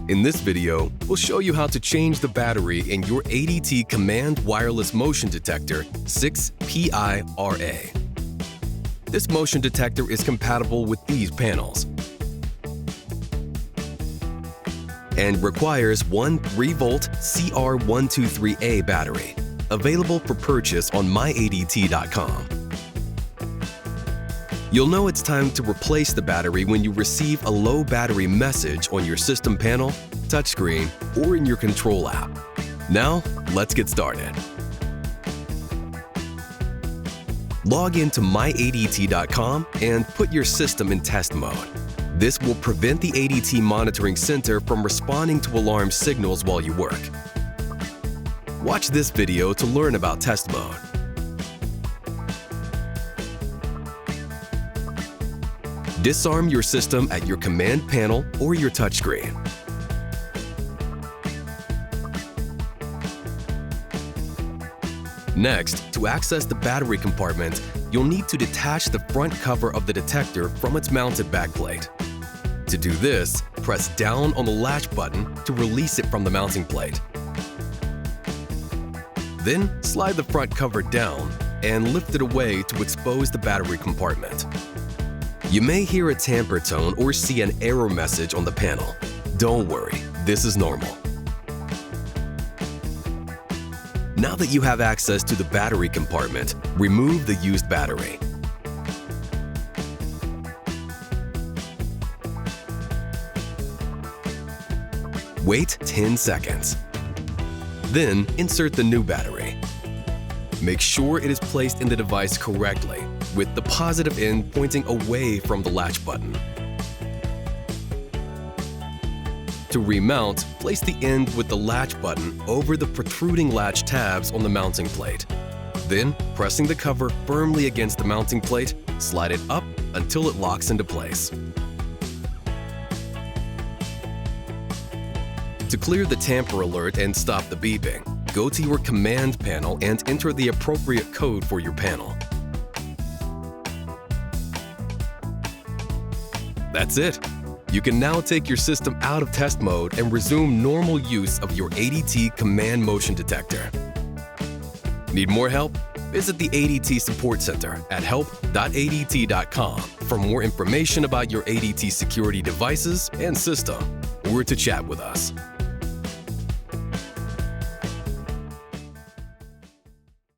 In this video, we'll show you how to change the battery in your ADT Command Wireless Motion Detector SiXPIRA. This motion detector is compatible with these panels and requires one 3-volt CR123A battery, available for purchase on myadt.com. You'll know it's time to replace the battery when you receive a low battery message on your system panel, touchscreen, or in your control app. Now, let's get started. Log into myadt.com and put your system in test mode. This will prevent the ADT monitoring center from responding to alarm signals while you work. Watch this video to learn about test mode. Disarm your system at your command panel or your touchscreen. Next, to access the battery compartment, you'll need to detach the front cover of the detector from its mounted backplate. To do this, press down on the latch button to release it from the mounting plate. Then, slide the front cover down and lift it away to expose the battery compartment. You may hear a tamper tone or see an error message on the panel. Don't worry, this is normal. Now that you have access to the battery compartment, remove the used battery. Wait 10 seconds. Then, insert the new battery. Make sure it is placed in the device correctly, with the positive end pointing away from the latch button. To remount, place the end with the latch button over the protruding latch tabs on the mounting plate. Then, pressing the cover firmly against the mounting plate, slide it up until it locks into place. To clear the tamper alert and stop the beeping, go to your command panel and enter the appropriate code for your panel. That's it. You can now take your system out of test mode and resume normal use of your ADT Command Motion Detector. Need more help? Visit the ADT Support Center at help.adt.com for more information about your ADT security devices and system, or to chat with us.